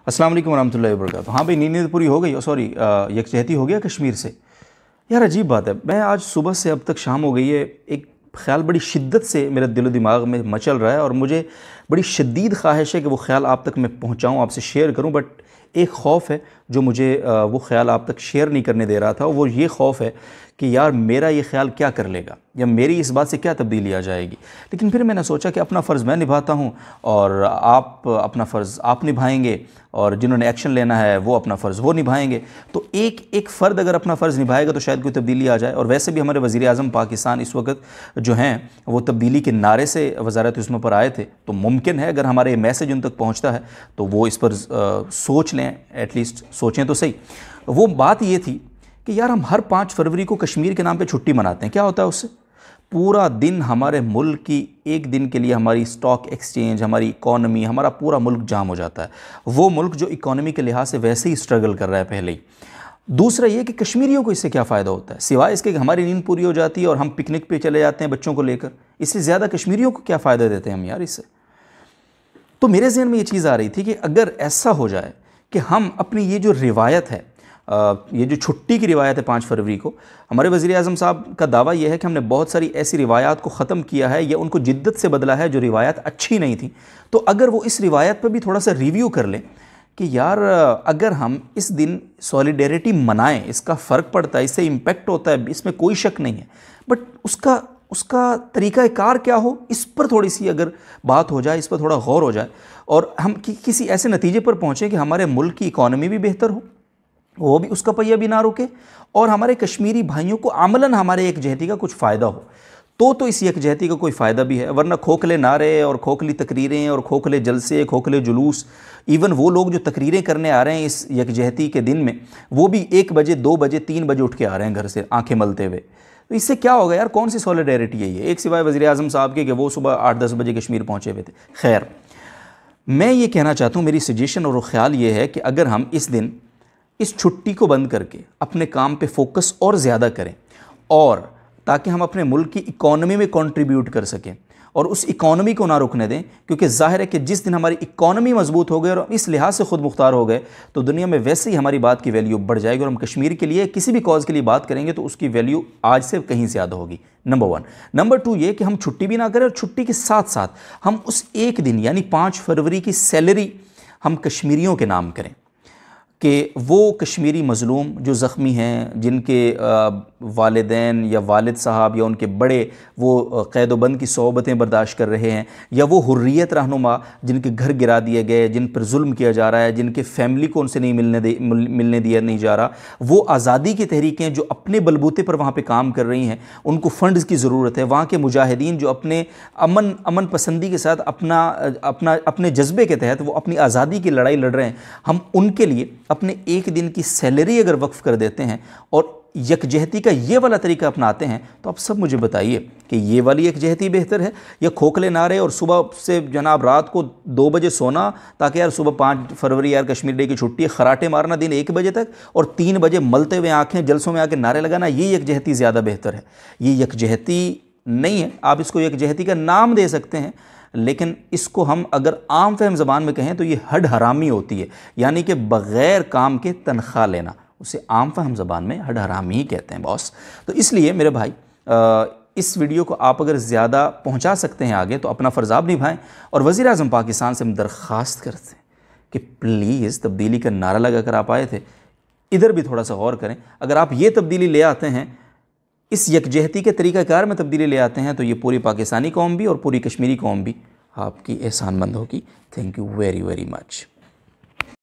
अस्सलाम वालेकुम वरहमतुल्लाहि वबरकातुहू। हाँ भाई, नींद पूरी हो गई। सॉरी, यकजहती हो गया कश्मीर से। यार अजीब बात है, मैं आज सुबह से अब तक शाम हो गई है, एक ख़्याल बड़ी शिद्दत से मेरे दिलो दिमाग में मचल रहा है और मुझे बड़ी शदीद ख्वाहिश है कि वो ख़्याल आप तक मैं पहुँचाऊँ, आपसे शेयर करूँ। बट एक ख़ौफ़ है जो मुझे वो ख़्याल आप तक शेयर नहीं करने दे रहा था। वो ये ख़ौफ़ है कि यार मेरा ये ख़्याल क्या कर लेगा या मेरी इस बात से क्या तब्दीली आ जाएगी। लेकिन फिर मैंने सोचा कि अपना फ़र्ज़ मैं निभाता हूँ और आप अपना फ़र्ज़ आप निभाएंगे और जिन्होंने एक्शन लेना है वो अपना फ़र्ज़ वो निभाएंगे। तो एक एक फ़र्द अगर अपना फ़र्ज़ निभाएगा तो शायद कोई तब्दीली आ जाए। और वैसे भी हमारे वज़ीर-ए-आज़म पाकिस्तान इस वक्त जो हैं वो तब्दीली के नारे से वज़ारत उस्मा पर आए थे, तो मुमकिन है अगर हमारे मैसेज उन तक पहुँचता है तो वो इस पर सोच लें, एटलीस्ट सोचें तो सही। वो बात ये थी कि यार हम हर 5 फरवरी को कश्मीर के नाम पे छुट्टी मनाते हैं। क्या होता है उससे? पूरा दिन हमारे मुल्क की एक दिन के लिए हमारी स्टॉक एक्सचेंज, हमारी इकॉनमी, हमारा पूरा मुल्क जाम हो जाता है। वो मुल्क जो इकॉनमी के लिहाज से वैसे ही स्ट्रगल कर रहा है पहले ही। दूसरा ये कि कश्मीरियों को इससे क्या फ़ायदा होता है सिवाय इसके कि हमारी नींद पूरी हो जाती है और हम पिकनिक पे चले जाते हैं बच्चों को लेकर। इससे ज़्यादा कश्मीरियों को क्या फ़ायदा देते हैं हम यार इससे? तो मेरे ज़हन में ये चीज़ आ रही थी कि अगर ऐसा हो जाए कि हम अपनी ये जो रिवायत है, ये जो छुट्टी की रिवायत है 5 फरवरी को, हमारे वज़ीर-ए-आज़म साहब का दावा यह है कि हमने बहुत सारी ऐसी रिवायात को ख़त्म किया है या उनको जिद्दत से बदला है जो रिवायत अच्छी नहीं थी। तो अगर वो इस रिवायत पर भी थोड़ा सा रिव्यू कर लें कि यार अगर हम इस दिन सॉलिडेरिटी मनाएं, इसका फ़र्क पड़ता है, इससे इम्पेक्ट होता है, इसमें कोई शक नहीं है। बट उसका तरीक़ाकार क्या हो, इस पर थोड़ी सी अगर बात हो जाए, इस पर थोड़ा गौर हो जाए और हम किसी ऐसे नतीजे पर पहुँचें कि हमारे मुल्क की इकॉनमी भी बेहतर हो, वो भी, उसका पहिया भी ना रुके और हमारे कश्मीरी भाइयों को अमलन हमारे यकजहती का कुछ फ़ायदा हो, तो इस यकजहती का कोई फ़ायदा भी है। वरना खोखले नारे और खोखली तकरीरें और खोखले जलसे, खोखले जुलूस, इवन वो लोग जो तकरीरें करने आ रहे हैं इस यकजहती के दिन में, वो भी 1 बजे 2 बजे 3 बजे उठ के आ रहे हैं घर से आंखें मलते हुए। तो इससे क्या होगा यार? कौन सी सॉलिडेरिटी है ये? एक सिवाय वज़ीर-ए-आज़म साहब के कि वो सुबह 8-10 बजे कश्मीर पहुँचे हुए थे। खैर, मैं ये कहना चाहता हूँ, मेरी सजेशन और ख्याल ये है कि अगर हम इस दिन इस छुट्टी को बंद करके अपने काम पे फोकस और ज़्यादा करें और ताकि हम अपने मुल्क की इकॉनमी में कंट्रीब्यूट कर सकें और उस इकॉनमी को ना रुकने दें, क्योंकि ज़ाहिर है कि जिस दिन हमारी इकॉनमी मजबूत हो गई और इस लिहाज से ख़ुद मुख्तार हो गए तो दुनिया में वैसे ही हमारी बात की वैल्यू बढ़ जाएगी और हम कश्मीर के लिए किसी भी कॉज़ के लिए बात करेंगे तो उसकी वैल्यू आज से कहीं ज़्यादा होगी। नंबर 1। नंबर 2 ये कि हम छुट्टी भी ना करें और छुट्टी के साथ साथ हम उस एक दिन यानी 5 फरवरी की सैलरी हम कश्मीरियों के नाम करें कि वो कश्मीरी मज़लूम जो ज़ख्मी हैं, जिनके वालिदैन या वालिद साहब या उनके बड़े वो क़ैद-ओ-बंद की सोबतें बर्दाश्त कर रहे हैं, या वो हुर्रियत रहनुमा जिनके घर गिरा दिए गए, जिन पर जुल्म किया जा रहा है, जिनके फैमिली को उनसे नहीं मिलने दिया नहीं जा रहा, वो आज़ादी की तहरीकें जो अपने बलबूते पर वहाँ पर काम कर रही हैं, उनको फ़ंड्स की ज़रूरत है। वहाँ के मुजाहिदीन जो अपने अमन पसंदी के साथ अपने जज्बे के तहत वो अपनी आज़ादी की लड़ाई लड़ रहे हैं, हम उनके लिए अपने एक दिन की सैलरी अगर वक्फ कर देते हैं और यकजहती का ये वाला तरीका अपनाते हैं, तो आप सब मुझे बताइए कि ये वाली यकजहती बेहतर है या खोखले नारे और सुबह से जनाब रात को 2 बजे सोना ताकि यार सुबह 5 फरवरी यार कश्मीर डे की छुट्टी है, खराटे मारना दिन 1 बजे तक और 3 बजे मलते हुए आँखें जलसों में आके नारे लगाना, ये यकजहती ज़्यादा बेहतर है? ये यकजहती नहीं है। आप इसको यकजहती का नाम दे सकते हैं, लेकिन इसको हम अगर आम फहम ज़बान में कहें तो ये हड हरामी होती है, यानी कि बग़ैर काम के तनख्वाह लेना, उसे आम फहम ज़बान में हड हरामी ही कहते हैं बॉस। तो इसलिए मेरे भाई, इस वीडियो को आप अगर ज़्यादा पहुंचा सकते हैं आगे तो अपना फ़र्ज़ आप निभाएं और वज़ीर-ए-आज़म पाकिस्तान से हम दरख्वास्त करते हैं कि प्लीज़ तब्दीली का नारा लगा कर आप आए थे, इधर भी थोड़ा सा गौर करें। अगर आप ये तब्दीली ले आते हैं, इस यकजहती के तरीक़ाकार में तब्दीली ले आते हैं, तो ये पूरी पाकिस्तानी कौम भी और पूरी कश्मीरी कौम भी आपकी एहसानमंद होगी। Thank you very very much.